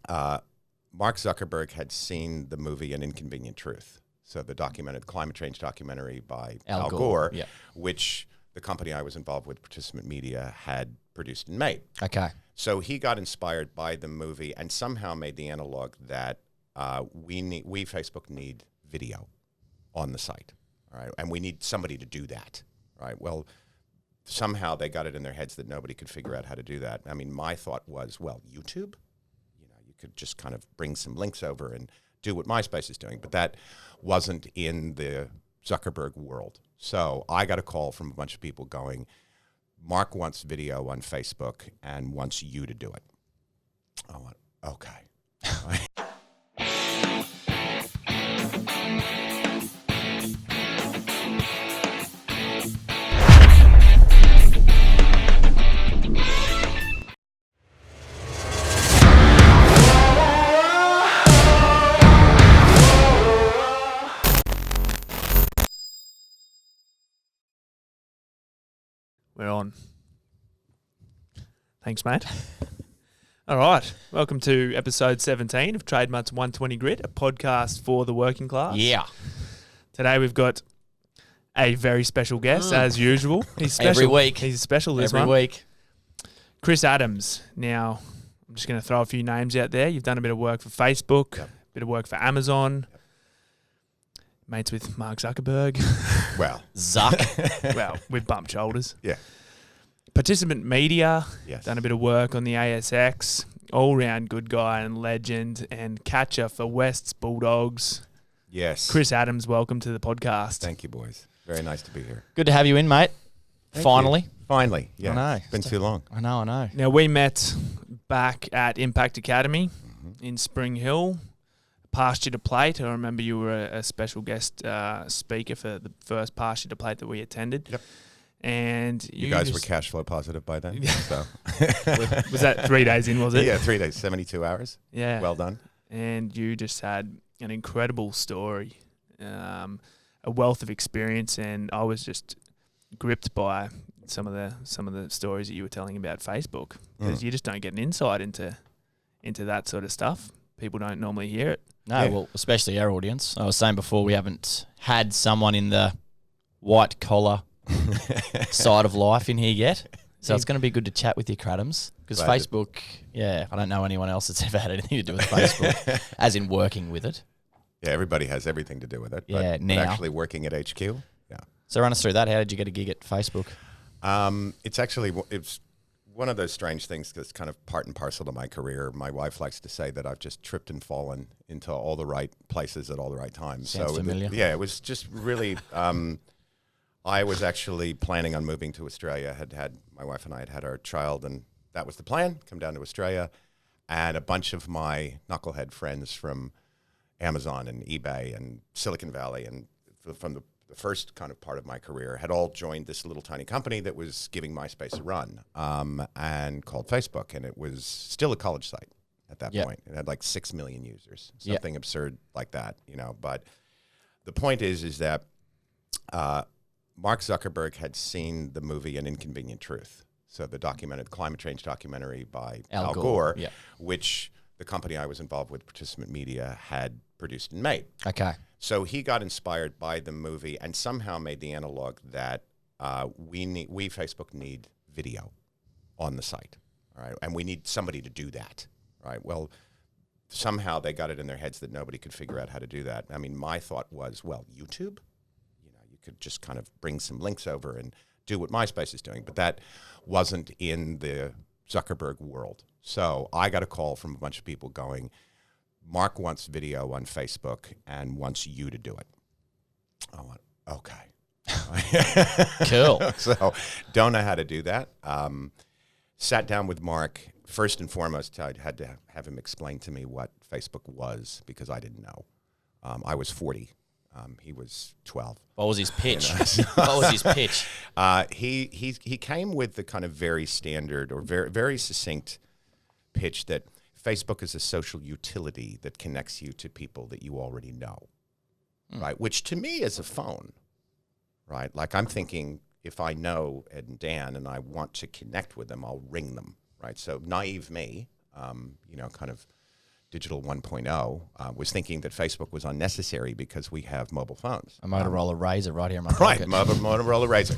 Mark Zuckerberg had seen the movie An Inconvenient Truth. So the climate change documentary by Al Gore, which the company I was involved with, Participant Media, had produced and made. Okay. So he got inspired by the movie and somehow made the analog that we Facebook need video on the site, all right? And we need somebody to do that, right? Well, somehow they got it in their heads that nobody could figure out how to do that. I mean, my thought was, well, YouTube, you could just kind of bring some links over and do what MySpace is doing, but that wasn't in the Zuckerberg world. So I got a call from a bunch of people going, Mark wants video on Facebook and wants you to do it. I went, okay. We're on. Thanks, mate. All right. Welcome to episode 17 of TradeMutt's 120 Grit, a podcast for the working class. Yeah. Today we've got a very special guest, as usual. He's special. Every week. He's special this Every one. week. Chris Adams. Now, I'm just going to throw a few names out there. You've done a bit of work for Facebook, a bit of work for Amazon. Mates with Mark Zuckerberg. Well, Zuck. Well, we've bumped shoulders. Yeah. Participant Media. Yes. Done a bit of work on the ASX. All-round good guy and legend and catcher for West's Bulldogs. Yes. Chris Adams, welcome to the podcast. Thank you, boys. Very nice to be here. Good to have you in, mate. Thank Finally. you. Finally. Yeah. I know. It's been too long. I know. Now, we met back at Impact Academy in Spring Hill. Passed you to plate. I remember you were a special guest speaker for the first Pass You to Plate that we attended. Yep. And You guys were cash flow positive by then. So. Was that 3 days in, was it? Yeah, 3 days, 72 hours. Yeah. Well done. And you just had an incredible story, a wealth of experience, and I was just gripped by some of the stories that you were telling about Facebook, because you just don't get an insight into that sort of stuff. People don't normally hear it. No, Yeah. well, especially our audience. I was saying before, we haven't had someone in the white collar side of life in here yet. So it's going to be good to chat with you, Cradams, because Facebook, I don't know anyone else that's ever had anything to do with Facebook, as in working with it. Yeah, everybody has everything to do with it. Yeah, but now. actually working at HQ, yeah. So run us through that. How did you get a gig at Facebook? It's one of those strange things that's kind of part and parcel to my career. My wife likes to say that I've just tripped and fallen into all the right places at all the right times. Sounds familiar. It was just really, I was actually planning on moving to Australia. My wife and I had our child, and that was the plan, come down to Australia. And a bunch of my knucklehead friends from Amazon and eBay and Silicon Valley and from the first kind of part of my career had all joined this little tiny company that was giving MySpace a run and called Facebook. And it was still a college site at that point. It had like 6 million users, something absurd like that, But the point is that Mark Zuckerberg had seen the movie An Inconvenient Truth. So the climate change documentary by Al Gore, which the company I was involved with, Participant Media, had produced and made. Okay. So he got inspired by the movie and somehow made the analog that we Facebook need video on the site, all right? And we need somebody to do that, right? Well, somehow they got it in their heads that nobody could figure out how to do that. I mean, my thought was, well, YouTube, you could just kind of bring some links over and do what MySpace is doing, but that wasn't in the Zuckerberg world. So I got a call from a bunch of people going, Mark wants video on Facebook and wants you to do it. I went, okay. Cool. So don't know how to do that. Sat down with Mark. First and foremost, I had to have him explain to me what Facebook was, because I didn't know. I was 40. He was 12. What was his pitch? What was his pitch? He came with the kind of very standard or very, very succinct pitch that Facebook is a social utility that connects you to people that you already know, right? Which to me is a phone, right? Like I'm thinking, if I know Ed and Dan and I want to connect with them, I'll ring them, right? So naive me, kind of Digital 1.0, was thinking that Facebook was unnecessary because we have mobile phones. A Motorola Razor right here in my Right, pocket. Motorola Razor.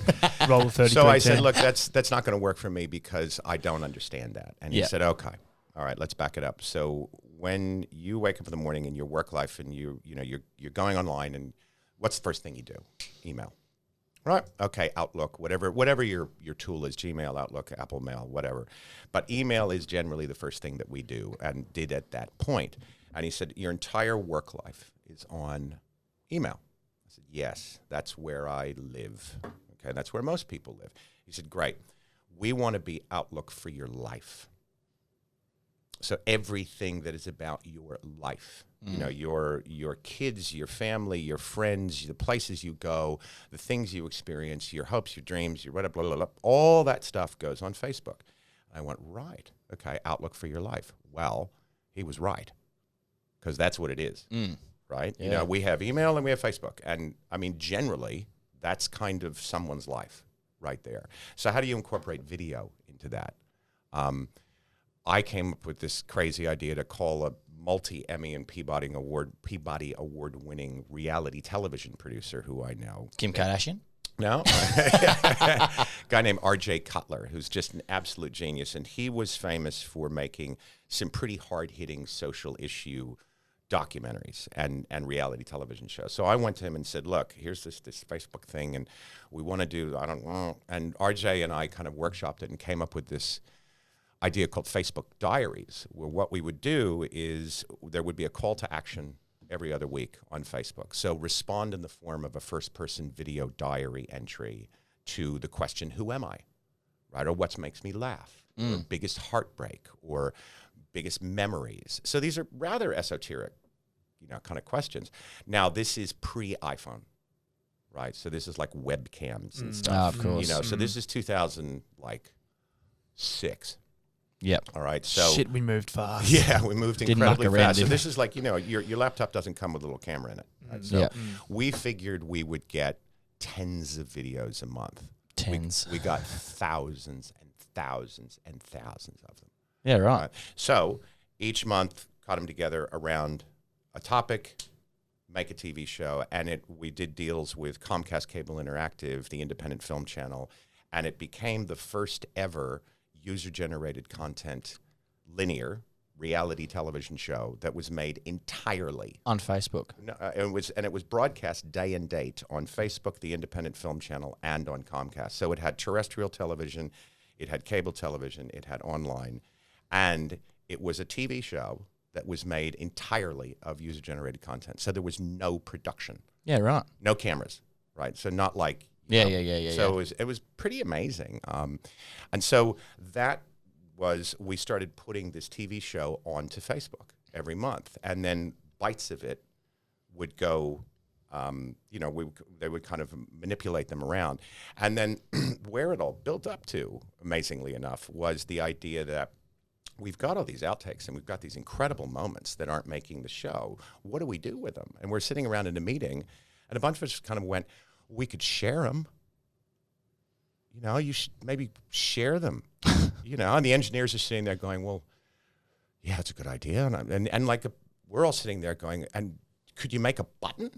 Roll 3310. So I said, look, that's not going to work for me because I don't understand that. And he said, okay, all right, let's back it up. So when you wake up in the morning in your work life and you're going online, and what's the first thing you do? Email. Right. Okay. Outlook, whatever your tool is, Gmail, Outlook, Apple Mail, whatever. But email is generally the first thing that we do and did at that point. And he said, your entire work life is on email. I said, yes, that's where I live. Okay. That's where most people live. He said, great. We want to be Outlook for your life. So everything that is about your life, you know, your kids, your family, your friends, the places you go, the things you experience, your hopes, your dreams, your whatever, blah, blah, blah, all that stuff goes on Facebook. I went, right, okay, Outlook for your life. Well, he was right, because that's what it is, right? Yeah. You know, we have email and we have Facebook. And, I mean, generally, that's kind of someone's life right there. So how do you incorporate video into that? I came up with this crazy idea to call a multi-Emmy and Peabody Award winning reality television producer who I know. Kim Kardashian? No. A guy named R.J. Cutler, who's just an absolute genius. And he was famous for making some pretty hard-hitting social issue documentaries and reality television shows. So I went to him and said, look, here's this Facebook thing, and we want to do, I don't know. And R.J. and I kind of workshopped it and came up with this idea called Facebook Diaries, where what we would do is there would be a call to action every other week on Facebook. So respond in the form of a first-person video diary entry to the question, who am I? Right? Or what makes me laugh? Or biggest heartbreak? Or biggest memories? So these are rather esoteric, kind of questions. Now, this is pre-iPhone, right? So this is like webcams and stuff. Of course. So this is 2006. Yep. All right. So shit, we moved fast. Yeah, we moved incredibly muck around, fast. So did this is like, your laptop doesn't come with a little camera in it. Right? So we figured we would get tens of videos a month. Tens. We got thousands and thousands and thousands of them. Yeah, right. So each month, got them together around a topic, make a TV show, and we did deals with Comcast Cable Interactive, the independent film channel, and it became the first ever user-generated content, linear reality television show that was made entirely on Facebook. No, it was broadcast day and date on Facebook, the independent film channel, and on Comcast. So it had terrestrial television, it had cable television, it had online, and it was a TV show that was made entirely of user-generated content. So there was no production. Yeah, right. No cameras, right? So not like Yeah. So it was pretty amazing. And so we started putting this TV show onto Facebook every month. And then bites of it would go, they would kind of manipulate them around. And then where it all built up to, amazingly enough, was the idea that we've got all these outtakes and we've got these incredible moments that aren't making the show. What do we do with them? And we're sitting around in a meeting, and a bunch of us kind of went, we could share them. You should maybe share them. And the engineers are sitting there going, well, yeah, it's a good idea. And we're all sitting there going, and could you make a button?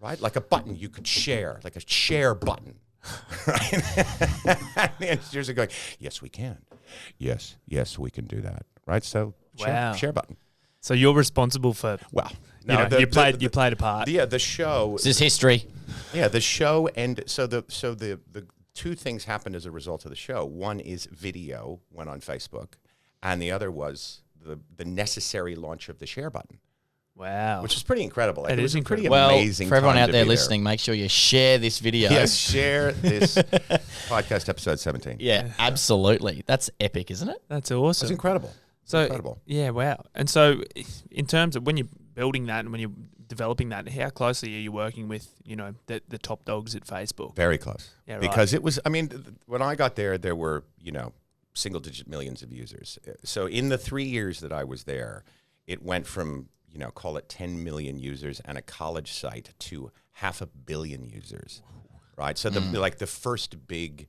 Right? Like a button you could share, like a share button. Right? And the engineers are going, yes, we can. Yes, we can do that. Right? So share button. So you're responsible for... Well... No, you played a part. Yeah, the show. This is history. Yeah, the show, and so the two things happened as a result of the show. One is video went on Facebook, and the other was the necessary launch of the share button. Wow, which is pretty incredible. It is pretty incredible. amazing. For everyone out there listening, make sure you share this video. Yes, share this podcast episode 17. Yeah, absolutely. That's epic, isn't it? That's awesome. It's incredible. So incredible. Yeah, wow. And so, in terms of when you're building that and when you're developing that, how closely are you working with the top dogs at Facebook? Very close. Yeah, right. Because it was. I mean, when I got there were single-digit millions of users. So in the 3 years that I was there, it went from call it 10 million users and a college site to 500 million users. Right. So the first big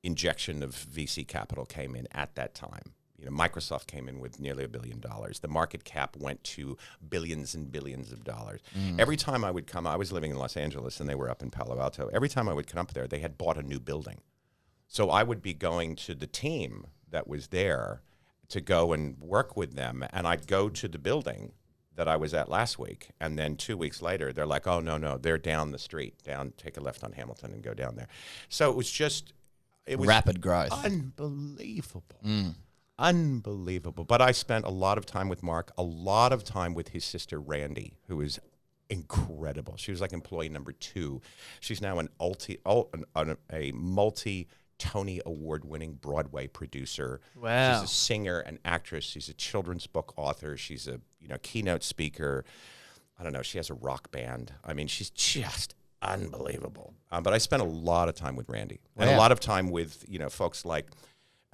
injection of VC capital came in at that time. Microsoft came in with nearly $1 billion. The market cap went to billions and billions of dollars. Every time I would come, I was living in Los Angeles and they were up in Palo Alto. Every time I would come up there, they had bought a new building. So I would be going to the team that was there to go and work with them. And I'd go to the building that I was at last week. And then 2 weeks later, they're like, oh, no, they're down the street, take a left on Hamilton and go down there. So it was rapid growth. Unbelievable. Unbelievable. But I spent a lot of time with Mark, a lot of time with his sister, Randy, who is incredible. She was like employee number 2. She's now a multi-Tony Award-winning Broadway producer. Wow. She's a singer, an actress. She's a children's book author. She's a keynote speaker. I don't know. She has a rock band. I mean, she's just unbelievable. But I spent a lot of time with Randy and a lot of time with folks like.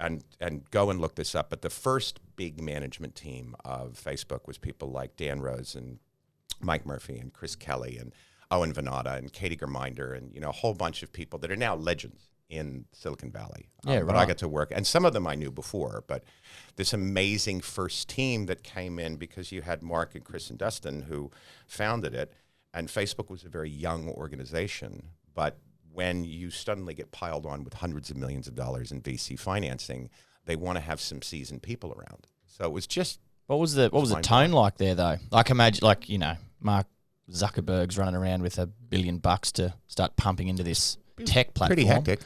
And go and look this up. But the first big management team of Facebook was people like Dan Rose and Mike Murphy and Chris Kelly and Owen Venata and Katie Germinder and a whole bunch of people that are now legends in Silicon Valley. But I got to work, and some of them I knew before. But this amazing first team that came in because you had Mark and Chris and Dustin who founded it, and Facebook was a very young organization, but when you suddenly get piled on with hundreds of millions of dollars in VC financing, they want to have some seasoned people around. So it was just what was the tone like there though? Like imagine Mark Zuckerberg's running around with $1 billion to start pumping into this tech platform. Pretty hectic.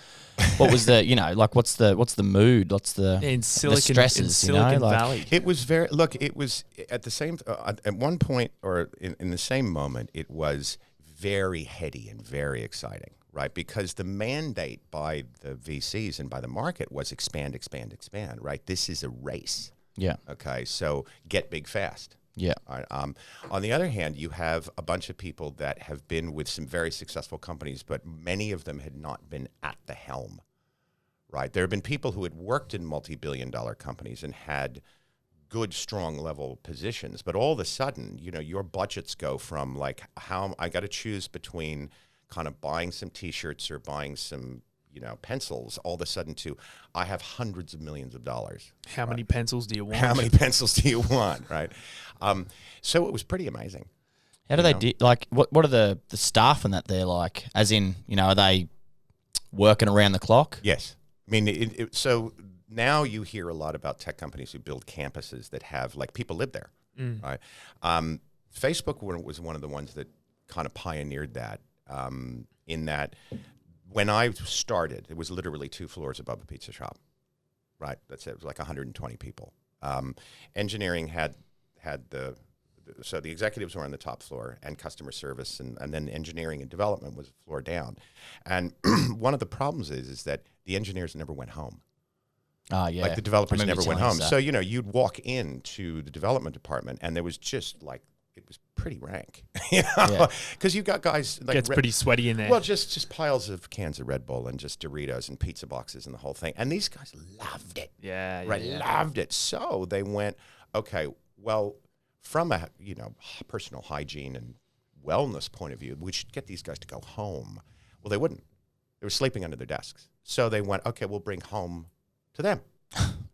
What was the what's the mood? What's the stresses? In Silicon Valley. It was very it was at the same at one point or in the same moment it was very heady and very exciting. Right, because the mandate by the VCs and by the market was expand, expand, expand. Right, this is a race. Yeah. Okay, so get big fast. Yeah. Right? On the other hand, you have a bunch of people that have been with some very successful companies, but many of them had not been at the helm. Right, there have been people who had worked in multi-billion-dollar companies and had good, strong level positions, but all of a sudden, your budgets go from like how I got to choose between kind of buying some T-shirts or buying some, pencils, all of a sudden to, I have hundreds of millions of dollars. How many pencils do you want? How many pencils do you want, right? So it was pretty amazing. How do they what are the staff and that they're like? As in, are they working around the clock? Yes. I mean, so now you hear a lot about tech companies who build campuses that have, people live there, right? Facebook was one of the ones that kind of pioneered that. In that when I started, it was literally 2 floors above a pizza shop, right? That's it. It was like 120 people. Engineering had so the executives were on the top floor and customer service and then engineering and development was a floor down. And one of the problems is that the engineers never went home. Yeah. Like the developers never went home. So, you'd walk into the development department and there was just it was pretty rank, because you've got guys like gets pretty sweaty in there. Well, just piles of cans of Red Bull and just Doritos and pizza boxes and the whole thing. And these guys loved it. Loved it. So they went, okay, well, from a personal hygiene and wellness point of view, we should get these guys to go home. Well, they wouldn't. They were sleeping under their desks. So they went, okay, we'll bring home to them.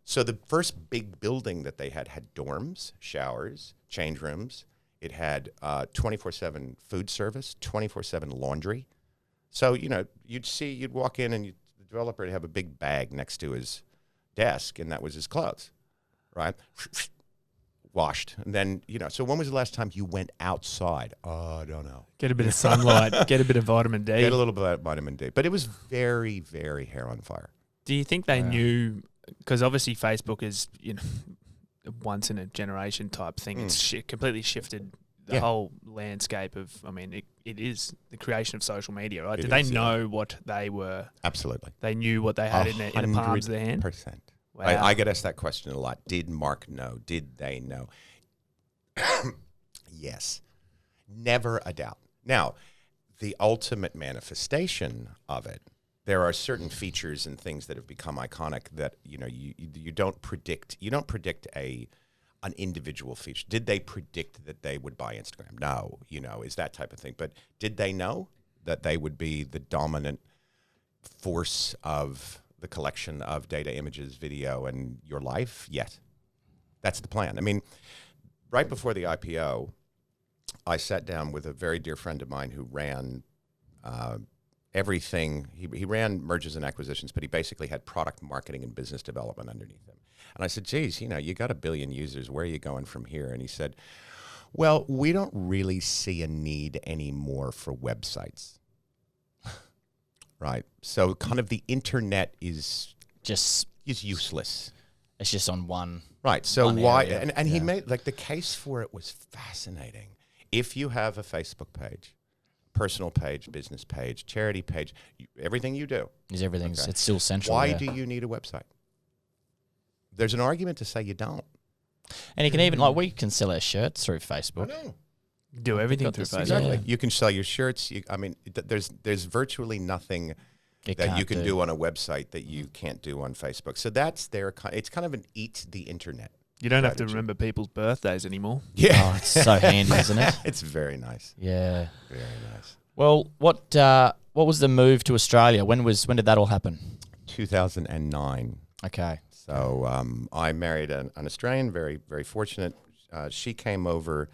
So the first big building that they had dorms, showers, change rooms. It had 24/7 food service, 24/7 laundry. So, you'd walk in and the developer would have a big bag next to his desk, and that was his clothes, right? Washed. And then, so when was the last time you went outside? Oh, I don't know. Get a bit of sunlight, get a bit of vitamin D. Get a little bit of vitamin D. But it was very, very hair on fire. Do you think they knew, because obviously Facebook is, once in a generation type thing. It's completely shifted the whole landscape of, it is the creation of social media, right? Did they know what they were? Absolutely. They knew what they had in the palms of their hand? 100%. Wow. I get asked that question a lot. Did Mark know? Did they know? Yes. Never a doubt. Now, the ultimate manifestation of it, there are certain features and things that have become iconic that you don't predict. You don't predict an individual feature. Did they predict that they would buy Instagram? No, is that type of thing. But did they know that they would be the dominant force of the collection of data, images, video, and your life yet. That's the plan. I mean, right before the IPO, I sat down with a very dear friend of mine who ran everything. He ran mergers and acquisitions, but he basically had product marketing and business development underneath him. And I said, geez, you got 1 billion users. Where are you going from here? And he said, well, we don't really see a need anymore for websites. Right. So kind of the internet is useless. It's just on one. Right. So one why? area. And he made the case for it was fascinating. If you have a Facebook page, personal page, business page, charity page, everything you do Is everything's it's still central. Why do you need a website? There's an argument to say you don't. And you can even we can sell our shirts through Facebook. I know. Do everything got through this Facebook. Exactly. Yeah. You can sell your shirts. There's virtually nothing that you can do on a website that you can't do on Facebook. So that's it's kind of an eat the internet. You don't have to strategy. remember people's birthdays anymore. Yeah. Oh, it's so handy, isn't it? It's very nice. Yeah. Very nice. Well, what was the move to Australia? When did that all happen? 2009. Okay. So I married an Australian, very, very fortunate. She came over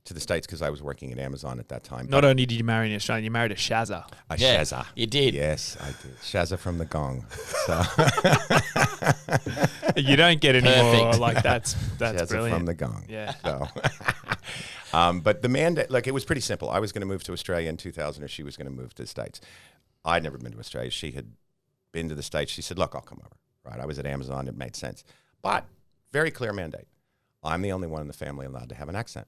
to the States because I was working at Amazon at that time. Not only did you marry an Australian, you married a Shazza. A Yeah, Shazza. you did. Yes, I did. Shazza from the Gong. So You don't get any more Perfect. like that's Shazza brilliant. from the Gong. Yeah. So, but the mandate, it was pretty simple. I was going to move to Australia in 2000, or she was going to move to the States. I'd never been to Australia. She had been to the States. She said, look, I'll come over. Right. I was at Amazon. It made sense. But very clear mandate. I'm the only one in the family allowed to have an accent.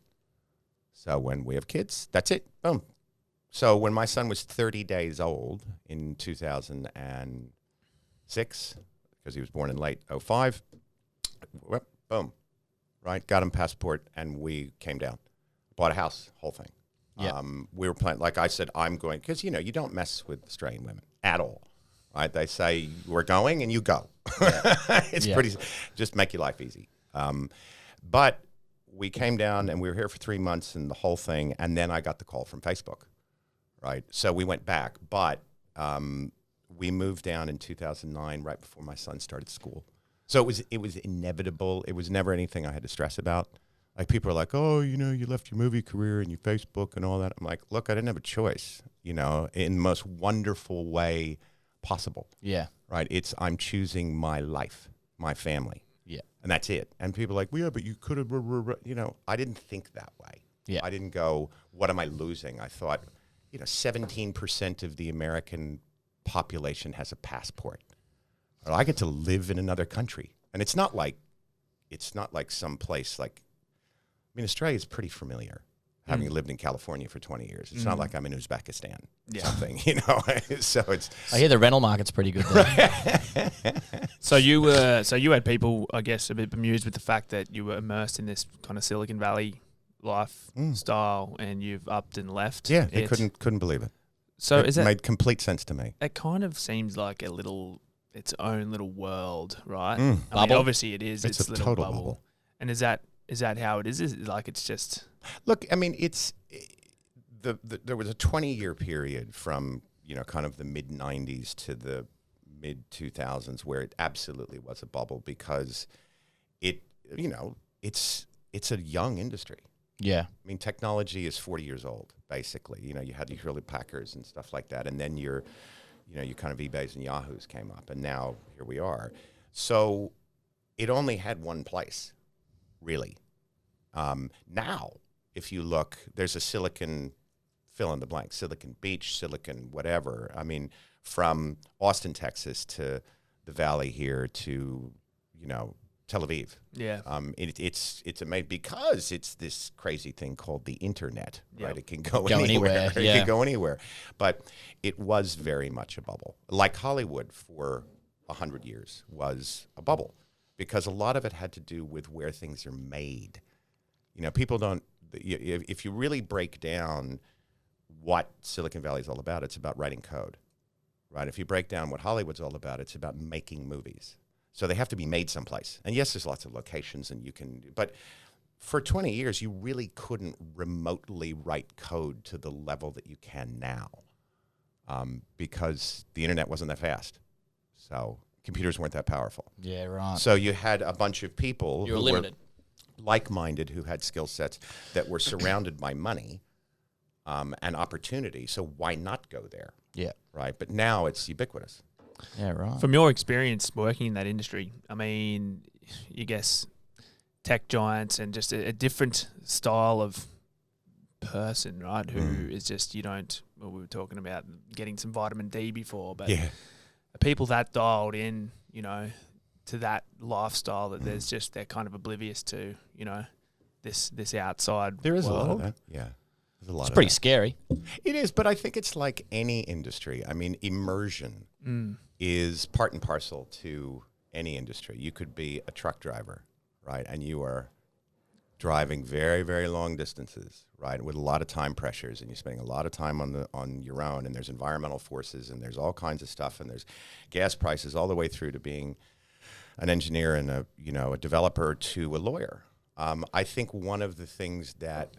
So when we have kids, that's it. Boom. So when my son was 30 days old in 2006, because he was born in late 05, boom, right? Got him passport, and we came down. Bought a house, whole thing. Yeah. We were planning, like I said, I'm going, because, you don't mess with Australian women at all. Right? They say, we're going, and you go. It's pretty, just make your life easy. But we came down, and we were here for 3 months and the whole thing, and then I got the call from Facebook, right? So we went back, but we moved down in 2009, right before my son started school. So it was inevitable. It was never anything I had to stress about. Like, people are like, oh, you left your movie career and your Facebook and all that. I'm like, look, I didn't have a choice, in the most wonderful way possible. Yeah. Right? I'm choosing my life, my family. Yeah. And that's it. And people are like, well, yeah, but you could have, I didn't think that way. Yeah. I didn't go, what am I losing? I thought, 17% of the American population has a passport. Or I get to live in another country. And it's not like some place Australia is pretty familiar. Having lived in California for 20 years. It's not like I'm in Uzbekistan or something, So it's... I hear the rental market's pretty good there. So you had people, I guess, a bit bemused with the fact that you were immersed in this kind of Silicon Valley lifestyle, and you've upped and left. Yeah, they couldn't believe it. So It made complete sense to me. It kind of seems like its own little world, right? Mm. I mean, obviously it is. It's a little total bubble. And is that how it is? Is it like it's just... Look, I mean, there was a 20-year period from, kind of the mid-90s to the mid-2000s where it absolutely was a bubble because it's a young industry. Yeah. I mean, technology is 40 years old, basically. You had your Hewlett Packards and stuff like that, and then your kind of eBays and Yahoos came up, and now here we are. So it only had one place, really. Now, if you look, there's a Silicon fill in the blank, Silicon Beach, Silicon whatever. I mean, from Austin, Texas to the Valley here to, Tel Aviv. Yeah. It's amazing because it's this crazy thing called the internet, right? Yep. It can go Go anywhere. anywhere, yeah. It can go anywhere. But it was very much a bubble. Like Hollywood for 100 years was a bubble because a lot of it had to do with where things are made. People don't, if you really break down what Silicon Valley is all about, it's about writing code, right? If you break down what Hollywood's all about, it's about making movies. So they have to be made someplace. And yes, there's lots of locations but for 20 years, you really couldn't remotely write code to the level that you can now because the internet wasn't that fast. So computers weren't that powerful. Yeah, right. So you had a bunch of people You were who limited. were like-minded, who had skill sets that were surrounded by money and opportunity. So why not go there? Yeah. Right. But now it's ubiquitous. Yeah, right. From your experience working in that industry, I mean, you guess tech giants and just a different style of person, right? Who is just, we were talking about getting some vitamin D before, but Yeah. are people that dialed in, to that lifestyle that they're kind of oblivious to, this outside There is world. a lot of that. Yeah. There's a lot It's of pretty that. scary. It is, but I think it's like any industry. I mean, immersion is part and parcel to any industry. You could be a truck driver, right? And you are driving very, very long distances, right? With a lot of time pressures, and you're spending a lot of time on your own, and there's environmental forces, and there's all kinds of stuff, and there's gas prices all the way through to being an engineer and a developer to a lawyer. I think one of the things that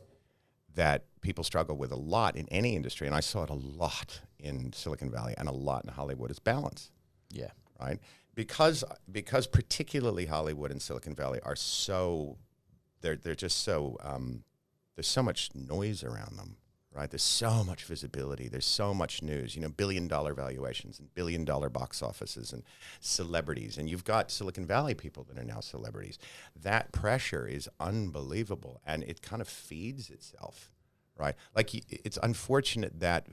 people struggle with a lot in any industry, and I saw it a lot in Silicon Valley and a lot in Hollywood, is balance. Yeah. Right? Because particularly Hollywood and Silicon Valley are so, they're just so, there's so much noise around them, right? There's so much visibility. There's so much news, billion-dollar valuations and billion-dollar box offices and celebrities. And you've got Silicon Valley people that are now celebrities. That pressure is unbelievable, and it kind of feeds itself, right? Like, it's unfortunate that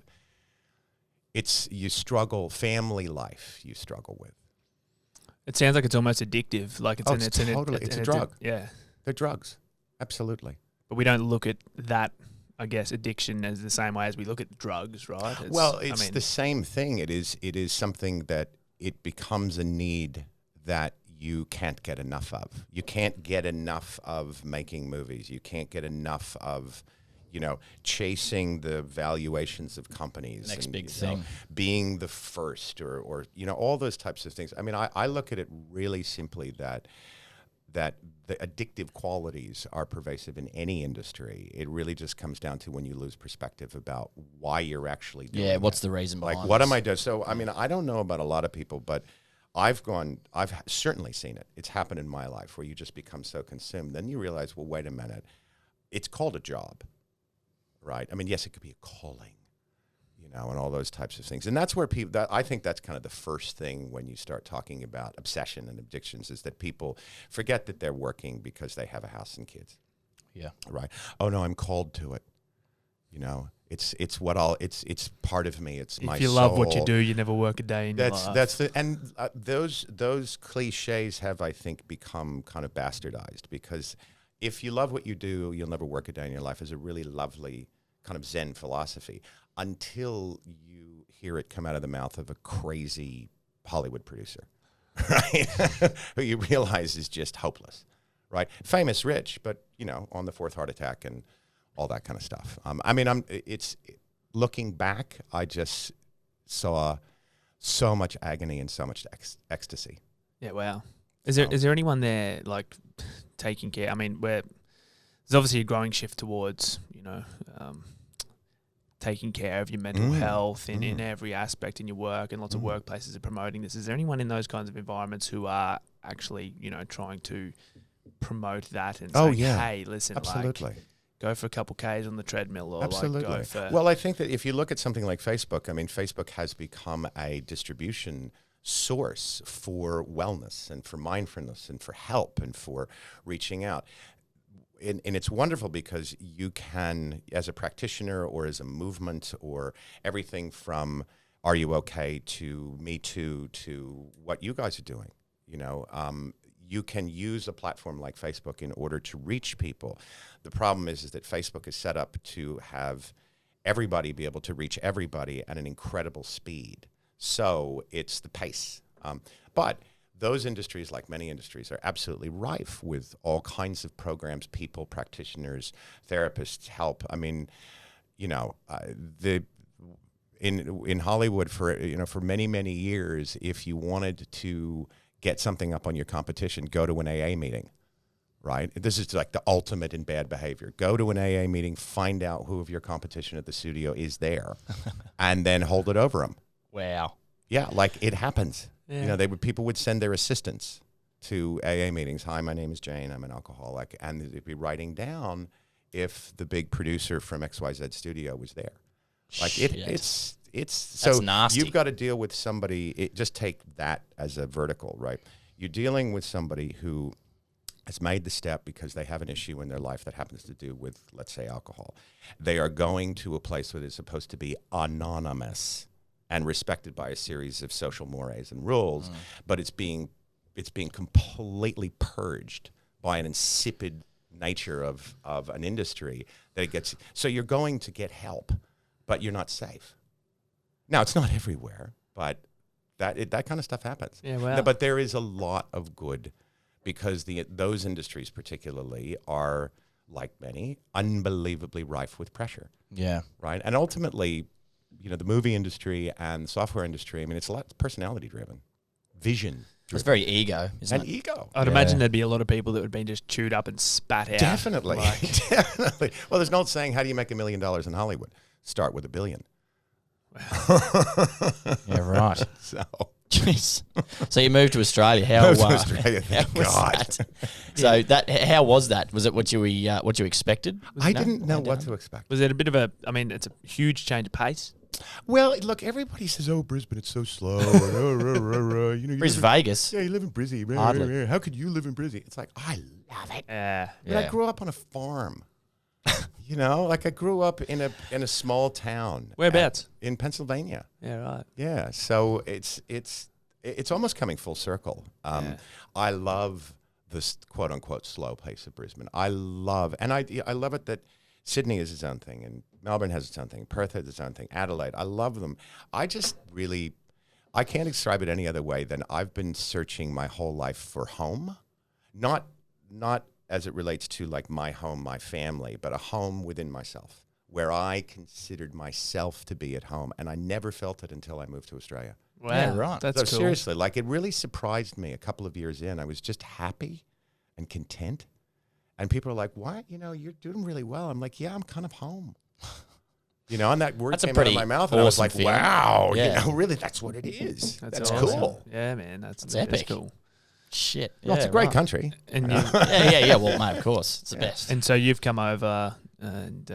you struggle, family life you struggle with. It sounds like it's almost addictive. Like it's it's a drug. Yeah. They're drugs. Absolutely. But we don't look at that, I guess, addiction as the same way as we look at drugs, right? It's the same thing. It is something that it becomes a need that you can't get enough of. You can't get enough of making movies. You can't get enough of, chasing the valuations of companies. Next big thing. Being the first or all those types of things. I mean, I look at it really simply that the addictive qualities are pervasive in any industry. It really just comes down to when you lose perspective about why you're actually doing it. What's the reason behind Like, what this? am I doing? So, I mean, I don't know about a lot of people, but I've certainly seen it. It's happened in my life where you just become so consumed. Then you realize, well, wait a minute. It's called a job, right? I mean, yes, it could be a calling, and all those types of things. And that's where I think that's kind of the first thing when you start talking about obsession and addictions, is that people forget that they're working because they have a house and kids. Yeah. Right. Oh no, I'm called to it. It's part of me. It's my soul. If you love what you do, you never work a day in your life. Those cliches have, I think, become kind of bastardized, because if you love what you do, you'll never work a day in your life is a really lovely kind of Zen philosophy, until you hear it come out of the mouth of a crazy Hollywood producer, right? Who you realize is just hopeless, right? Famous, rich, but, on the fourth heart attack and all that kind of stuff. Looking back, I just saw so much agony and so much ecstasy. Yeah, wow. Is there anyone there, like, taking care? I mean, there's obviously a growing shift towards, taking care of your mental health in every aspect in your work, and lots of workplaces are promoting this. Is there anyone in those kinds of environments who are actually, trying to promote that and say, hey, listen, absolutely. Go for a couple Ks on the treadmill, or absolutely. Like go for... Well, I think that if you look at something like Facebook, I mean, Facebook has become a distribution source for wellness and for mindfulness and for help and for reaching out. And it's wonderful because you can, as a practitioner or as a movement, or everything from Are You Okay to Me Too to what you guys are doing, you can use a platform like Facebook in order to reach people. The problem is that Facebook is set up to have everybody be able to reach everybody at an incredible speed. So it's the pace. But those industries, like many industries, are absolutely rife with all kinds of programs, people, practitioners, therapists, help. I mean, in Hollywood for many years, if you wanted to get something up on your competition, go to an AA meeting, right? This is like the ultimate in bad behavior. Go to an AA meeting, find out who of your competition at the studio is there, and then hold it over them. Wow. Yeah, like it happens. Yeah. You know, people would send their assistants to AA meetings. Hi, my name is Jane. I'm an alcoholic. And they'd be writing down if the big producer from XYZ studio was there. Like Shit. it's That's so nasty. you've got to deal with somebody. Just take that as a vertical, right? You're dealing with somebody who has made the step because they have an issue in their life that happens to do with, let's say, alcohol. They are going to a place where it's supposed to be anonymous and respected by a series of social mores and rules, but it's being completely purged by an insipid nature of an industry that it gets. So you're going to get help, but you're not safe. Now, it's not everywhere, but that kind of stuff happens. Yeah, wow. But there is a lot of good because those industries particularly are, like many, unbelievably rife with pressure. Yeah. Right? And ultimately, you know, the movie industry and the software industry, I mean, it's a lot personality driven, vision driven. It's very ego, isn't and it? ego. I'd imagine there'd be a lot of people that would be just chewed up and spat out. Definitely. Definitely. Well, there's an old saying, how do you make $1 million in Hollywood? Start with $1 billion. Yeah, right. So, Jeez. So you moved to Australia. How, Moved to Australia, thank how was God. that? So how was that? Was it what you expected? I didn't know what to expect. Was it a bit of I mean, it's a huge change of pace. Well, look, everybody says, "Oh, Brisbane, it's so slow." You know, Where's Vegas? Yeah, you live in Brizzy. Hardly. How could you live in Brizzy? It's like, I love it. Yeah. But I grew up on a farm. You know, like I grew up in a small town. Whereabouts? In Pennsylvania. Yeah, right. Yeah, so it's almost coming full circle. I love this quote unquote slow pace of Brisbane. I love it that Sydney is its own thing, and Melbourne has its own thing, Perth has its own thing, Adelaide. I love them. I can't describe it any other way than I've been searching my whole life for home, not as it relates to like my home, my family, but a home within myself where I considered myself to be at home, and I never felt it until I moved to Australia. Wow. Yeah, right. That's So cool. seriously, like it really surprised me a couple of years in. I was just happy and content. And people are like, "What? You know, you're doing really well." I'm like, "Yeah, I'm kind of home." You know, and that word That's a came out of pretty my mouth, and I was awesome like, feeling. "Wow, Yeah. you know, really, that's what it is. That's awesome. cool." Yeah, man. That's epic. cool. Shit. Well, it's a great country. And Yeah. Well, mate, of course, it's the Yeah. best. And so you've come over and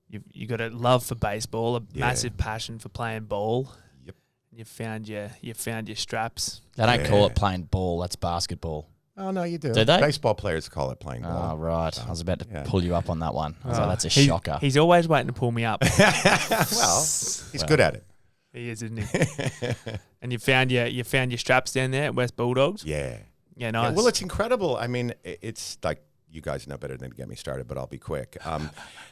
you got a love for baseball, a massive passion for playing ball. Yep. You found your straps. They don't call Yeah. it playing ball. That's basketball. Oh no, you do. Do they? Baseball players call it playing Oh, ball. right. I was about to Yeah. pull you up on that one. I was like, that's a He- shocker. He's always waiting to pull me up. Well, he's good at it. He is, isn't he? And you found your straps down there at West Bulldogs. Yeah. Yeah, nice. Yeah, well, it's incredible. I mean, it's like you guys know better than to get me started, but I'll be quick.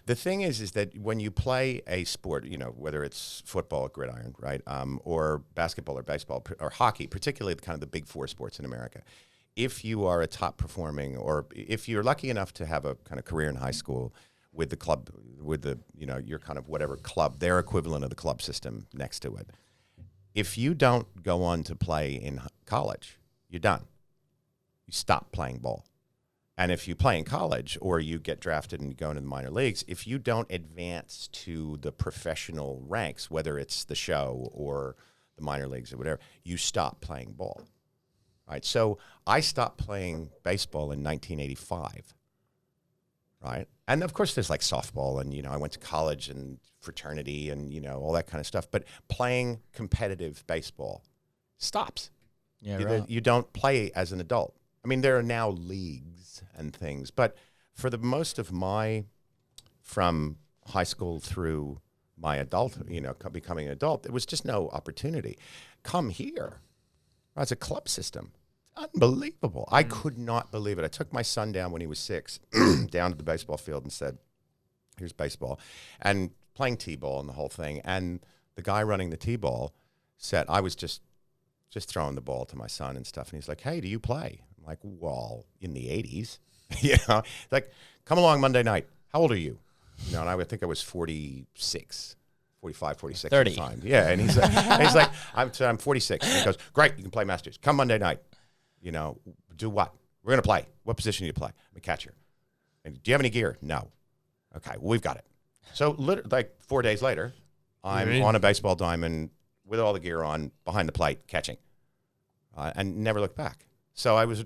The thing is that when you play a sport, you know, whether it's football, gridiron, right, or basketball or baseball or hockey, particularly kind of the big four sports in America, if you are a top performing or if you're lucky enough to have a kind of career in high school with the club, with the, you know, your kind of whatever club, their equivalent of the club system next to it, if you don't go on to play in college, you're done. You stop playing ball. And if you play in college or you get drafted and go into the minor leagues, if you don't advance to the professional ranks, whether it's the show or the minor leagues or whatever, you stop playing ball. Right? So I stopped playing baseball in 1985. Right? And of course there's like softball and, you know, I went to college and fraternity and, you know, all that kind of stuff. But playing competitive baseball stops. Yeah, You- You don't play as an adult. I mean, there are now leagues and things, but for the most of from high school through my adult, you know, becoming an adult, there was just no opportunity. Come here. It's a club system. Unbelievable. I could not believe it. I took my son down when he was 6, down to the baseball field and said, here's baseball. And playing T-ball and the whole thing. And the guy running the T-ball said, I was just throwing the ball to my son and stuff. And he's like, hey, do you play? I'm like, well, in the 80s. You know, like, come along Monday night. How old are you? You know, and I would think I was 46, 45, 46 30. at the time. Yeah, and he's like, I'm 46. And he goes, great, you can play Masters. Come Monday night. You know, do what? We're going to play. What position do you play? I'm a catcher. And do you have any gear? No. Okay, well, we've got it. So, like 4 days later, I'm on a baseball diamond with all the gear on, behind the plate, catching, and never looked back. So there was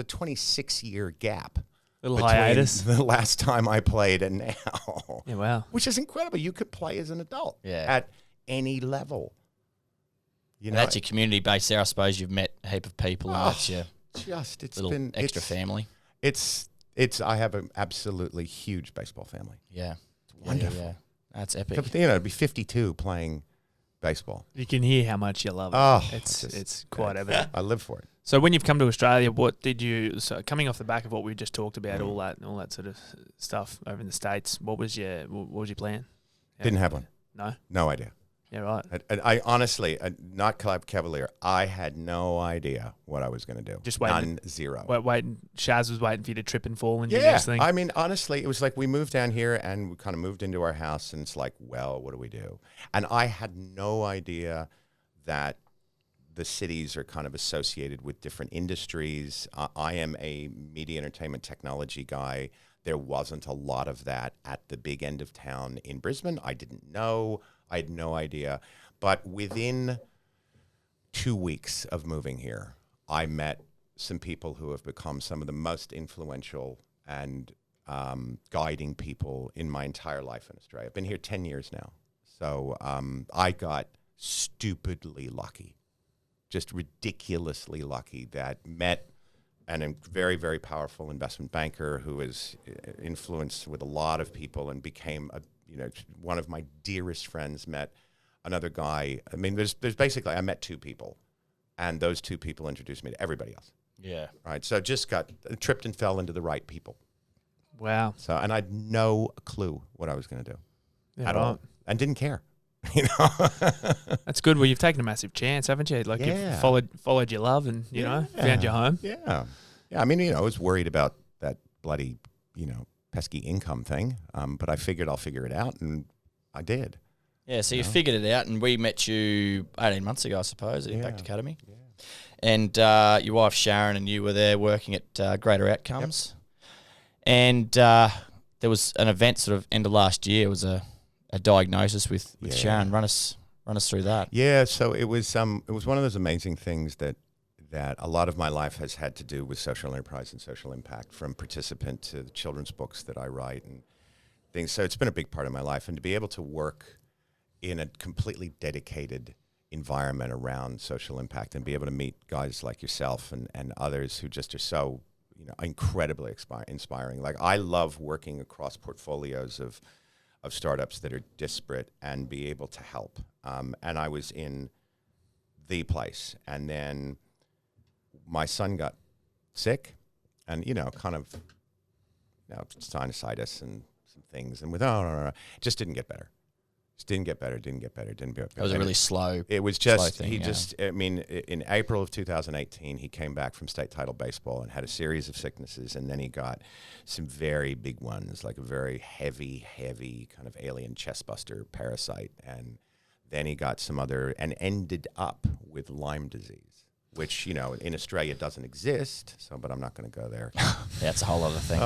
a 26-year gap. Little hiatus. The last time I played and now. Yeah, wow. Which is incredible. You could play as an adult Yeah. at any level. You And know, that's your community base there. I suppose you've met a heap of people, and that's your it's little been extra family. I have an absolutely huge baseball family. Yeah. It's wonderful. Yeah. That's epic. You know, to be 52 playing baseball. You can hear how much you love it. Oh, It's quite evident. I live for it. So when you've come to Australia, coming off the back of what we just talked about, all that sort of stuff over in the States, what was your plan? Didn't have one. No? No idea. Yeah, right. I honestly, not cavalier, I had no idea what I was going to do. Just waiting. Zero. Waiting. Shaz was waiting for you to trip and fall and do Yeah. this thing. I mean, honestly, it was like we moved down here and we kind of moved into our house and it's like, well, what do we do? And I had no idea that the cities are kind of associated with different industries. I am a media entertainment technology guy. There wasn't a lot of that at the big end of town in Brisbane. I didn't know. I had no idea. But within 2 weeks of moving here, I met some people who have become some of the most influential and guiding people in my entire life in Australia. I've been here 10 years now. So I got stupidly lucky, just ridiculously lucky, that met a very, very powerful investment banker who is influenced with a lot of people and became one of my dearest friends. Met another guy. I mean, there's basically, I met two people, and those two people introduced me to everybody else. Yeah. Right. So just tripped and fell into the right people. Wow. So, and I had no clue what I was going to do at all, and didn't care. You know, that's good. Well, you've taken a massive chance, haven't you? Like you've followed your love, and found your home. Yeah. I mean, I was worried about that bloody, pesky income thing, but I figured I'll figure it out, and I did. Yeah. So you figured it out, and we met you 18 months ago, I suppose, at Impact Academy. Yeah. And your wife Sharon and you were there working at Greater Outcomes, and there was an event sort of end of last year. It was a diagnosis with Sharon. Run us through that. Yeah, so it was one of those amazing things that a lot of my life has had to do with social enterprise and social impact, from participant to the children's books that I write and things. So it's been a big part of my life, and to be able to work in a completely dedicated environment around social impact and be able to meet guys like yourself and others who just are so incredibly inspiring. Like, I love working across portfolios of startups that are disparate and be able to help. And I was in the place. And then my son got sick and, kind of, sinusitis and some things. And it just didn't get better. Didn't get better. It was a really slow. It was just, in April of 2018, he came back from state title baseball and had a series of sicknesses. And then he got some very big ones, like a very heavy kind of alien chest buster parasite. And then he got some other, and ended up with Lyme disease, which, in Australia doesn't exist. But I'm not going to go there. That's a whole other thing.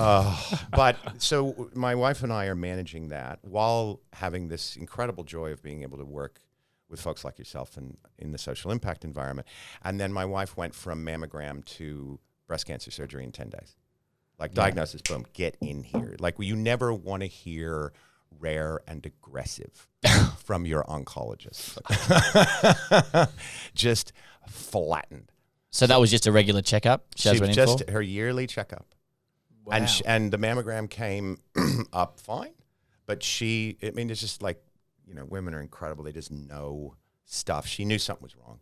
But so my wife and I are managing that while having this incredible joy of being able to work with folks like yourself in the social impact environment. And then my wife went from mammogram to breast cancer surgery in 10 days. Like, diagnosis, boom, get in here. Like, you never want to hear rare and aggressive from your oncologist. Just flattened. So that was just a regular checkup? She was just her yearly checkup. Wow. And the mammogram came up fine. But it's just like, women are incredible. They just know stuff. She knew something was wrong.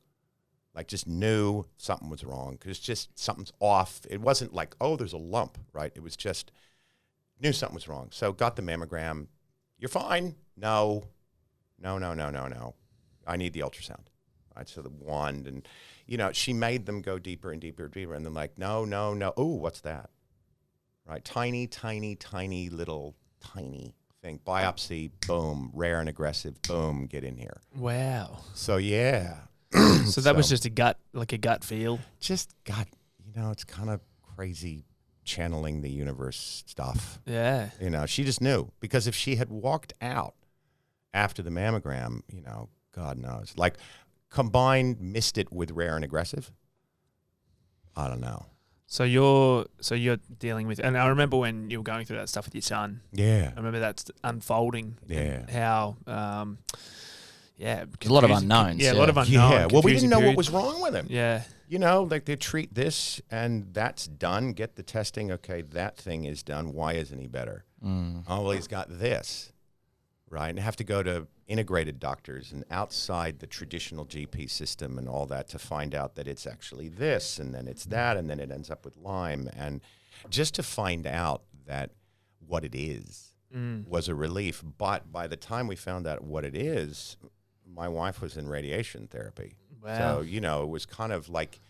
Like, just knew something was wrong, because just something's off. It wasn't like, oh, there's a lump, right? It was just, knew something was wrong. So got the mammogram. You're fine. No. I need the ultrasound. Right, so the wand, and, she made them go deeper and deeper and deeper. And then like, no. Oh, what's that? Right. Tiny little tiny thing. Biopsy, boom. Rare and aggressive, boom. Get in here. Wow. So, yeah. So that was just a gut feel? Just gut. It's kind of crazy channeling the universe stuff. Yeah. She just knew, because if she had walked out after the mammogram, God knows. Like, missed it with rare and aggressive. I don't know. So you're dealing with, and I remember when you were going through that stuff with your son. Yeah. I remember that's unfolding. Yeah. And how, A lot of unknowns. Yeah, a lot of unknowns. Yeah. Well, we confusing didn't know what periods. was wrong with him. Yeah. You know, like they treat this and that's done. Get the testing. Okay, that thing is done. Why isn't he better? Oh, well, he's got this, right? And have to go to integrated doctors and outside the traditional GP system and all that to find out that it's actually this and then it's that and then it ends up with Lyme. And just to find out that what it is was a relief. But by the time we found out what it is, my wife was in radiation therapy. Wow. So, you know, it was kind of like,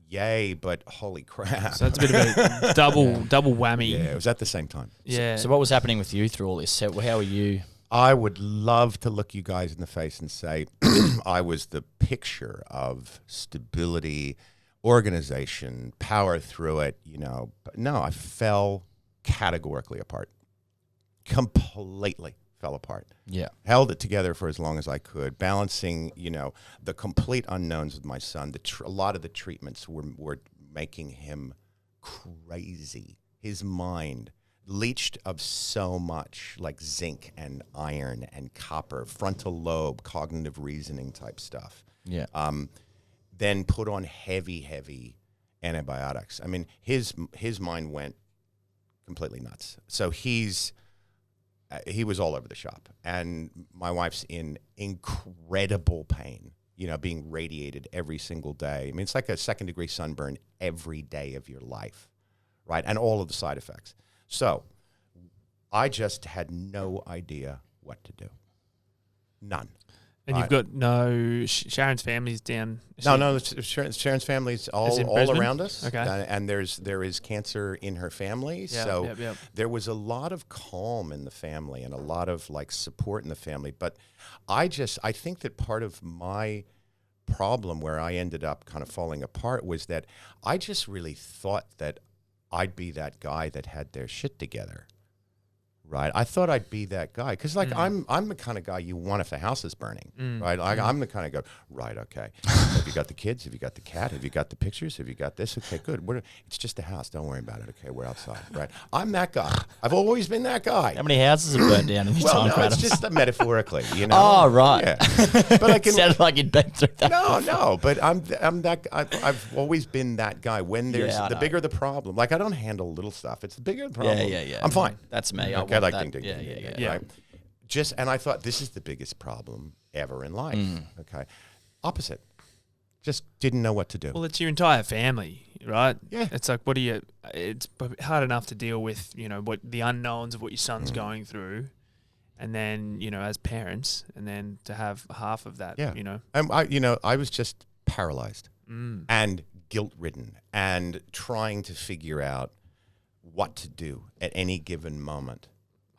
yay, but holy crap. So that's a bit of a double whammy. Yeah, it was at the same time. Yeah. So what was happening with you through all this? So how were you? I would love to look you guys in the face and say I was the picture of stability, organization, power through it, you know. But no, I fell categorically apart. Completely fell apart. Yeah. Held it together for as long as I could, balancing, you know, the complete unknowns with my son. A lot of the treatments were making him crazy. His mind leached of so much, like zinc and iron and copper, frontal lobe, cognitive reasoning type stuff. Yeah. Then put on heavy antibiotics. I mean, his mind went completely nuts. So he was all over the shop. And my wife's in incredible pain, you know, being radiated every single day. I mean, it's like a second-degree sunburn every day of your life, right? And all of the side effects. So I just had no idea what to do. None. And you've got no Sharon's family's down. No, Sharon's family's all around us. Okay. And there is cancer in her family. Yep, so yep. there was a lot of calm in the family and a lot of like support in the family. But I think that part of my problem where I ended up kind of falling apart was that I just really thought that I'd be that guy that had their shit together. Right, I thought I'd be that guy because, like, I'm the kind of guy you want if a house is burning, right? I'm the kind of guy. Right, okay. Have you got the kids? Have you got the cat? Have you got the pictures? Have you got this? Okay, good. It's just a house. Don't worry about it. Okay, we're outside. Right, I'm that guy. I've always been that guy. How many houses have burnt down in your time, no, it's Cradams? just metaphorically, you know. Oh, right. Yeah, but I can. Sounded like you'd been through that. No, but I'm that. I've always been that guy. When there's I the know. bigger the problem, like I don't handle little stuff. It's the bigger the problem. Yeah. I'm fine. That's me. Okay, I want like that. ding, ding, ding, Yeah. right? And I thought this is the biggest problem ever in life. Okay, opposite. Just didn't know what to do. Well, it's your entire family, right? Yeah. It's like, it's hard enough to deal with, you know, what the unknowns of what your son's going through. And then, you know, as parents, and then to have half of that, you know. I was just paralyzed and guilt-ridden and trying to figure out what to do at any given moment.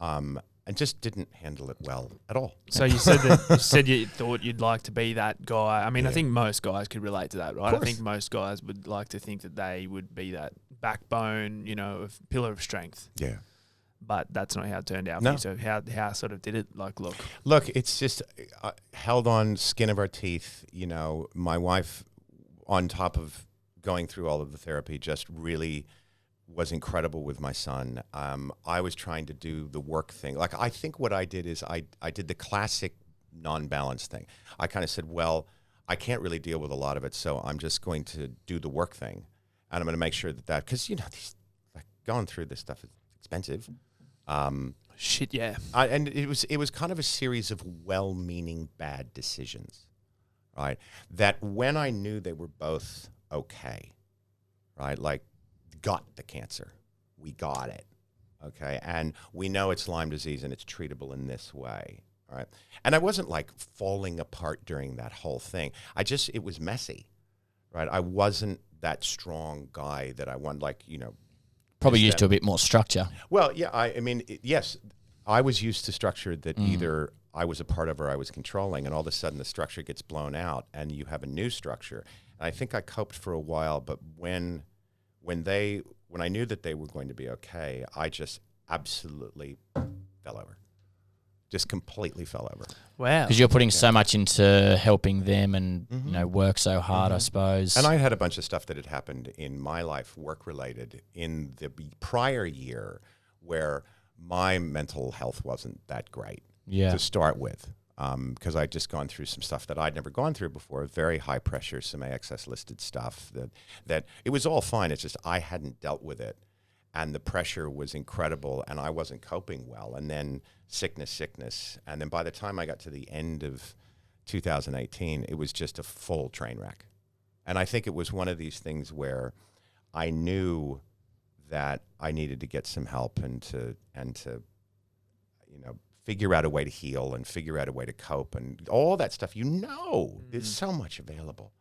And just didn't handle it well at all. So you said you thought you'd like to be that guy. I mean, I think most guys could relate to that, right? I think most guys would like to think that they would be that backbone, you know, of pillar of strength. Yeah. But that's not how it turned out No. for you. So how sort of did it look? Look, it's just held on skin of our teeth. You know, my wife, on top of going through all of the therapy, just really was incredible with my son. I was trying to do the work thing. Like, I think what I did is I did the classic non-balanced thing. I kind of said, well, I can't really deal with a lot of it, so I'm just going to do the work thing. And I'm going to make sure that because, you know, going through this stuff is expensive. Shit, yeah. And it was kind of a series of well-meaning bad decisions, right? That when I knew they were both okay, right? Like, got the cancer. We got it. Okay. And we know it's Lyme disease and it's treatable in this way. All right. And I wasn't like falling apart during that whole thing. It was messy. Right. I wasn't that strong guy that I wanted, like, you know. Probably used to a bit more structure. Well, yeah. I mean, yes, I was used to structure that either I was a part of or I was controlling, and all of a sudden the structure gets blown out and you have a new structure. And I think I coped for a while, but when I knew that they were going to be okay, I just absolutely fell over. just completely fell over. Wow. Because you're putting so much into helping them and, work so hard, I suppose. And I had a bunch of stuff that had happened in my life, work-related, in the prior year where my mental health wasn't that great to start with. Because I'd just gone through some stuff that I'd never gone through before, very high pressure, some AXS-listed stuff that it was all fine. It's just I hadn't dealt with it. And the pressure was incredible, and I wasn't coping well. And then sickness. And then by the time I got to the end of 2018, it was just a full train wreck. And I think it was one of these things where I knew that I needed to get some help and to figure out a way to heal and figure out a way to cope and all that stuff. There's so much available.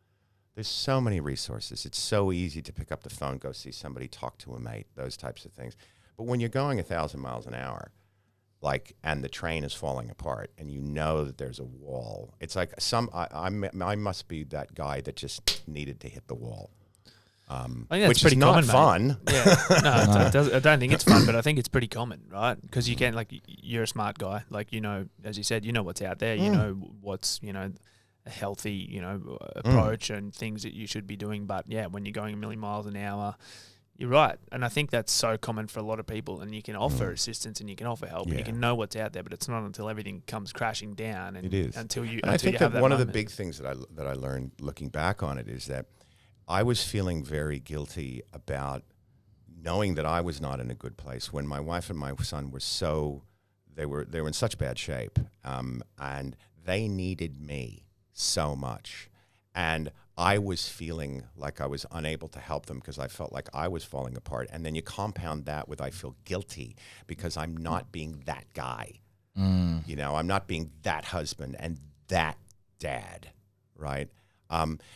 There's so many resources. It's so easy to pick up the phone, go see somebody, talk to a mate, those types of things. But when you're going 1,000 miles an hour, and the train is falling apart, and you know that there's a wall, it's like I must be that guy that just needed to hit the wall. I think that's which pretty is not common, fun. Yeah, no, I don't think it's fun, but I think it's pretty common, right? Because you're a smart guy, as you said, what's out there, you know what's a healthy approach and things that you should be doing. But yeah, when you're going 1,000,000 miles an hour, you're right, and I think that's so common for a lot of people. And you can offer assistance and you can offer help, and you can know what's out there, but it's not until everything comes crashing down. And it is until you. And I think that one of the moment. big things that I learned looking back on it is that I was feeling very guilty about knowing that I was not in a good place when my wife and my son were they were in such bad shape, and they needed me so much, and I was feeling like I was unable to help them because I felt like I was falling apart. And then you compound that with I feel guilty because I'm not being that guy. I'm not being that husband and that dad, right?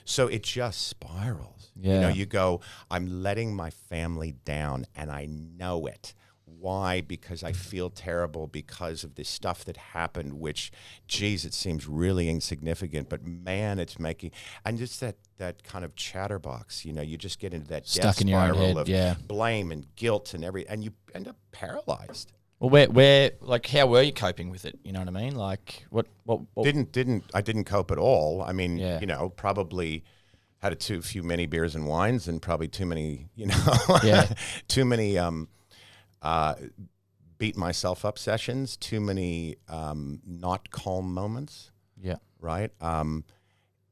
So it just spirals. Yeah. You go, I'm letting my family down, and I know it. Why? Because I feel terrible because of this stuff that happened, which, geez, it seems really insignificant, but man, it's making, and just that kind of chatterbox, you just get into that Stuck death in your own spiral head, of blame and guilt and and you end up paralyzed. Well, where how were you coping with it? You know what I mean? Like, what? I didn't cope at all. I mean, Yeah. probably had a few many beers and wines, and probably too many, too many beat myself up sessions, too many not calm moments. Yeah. Right. I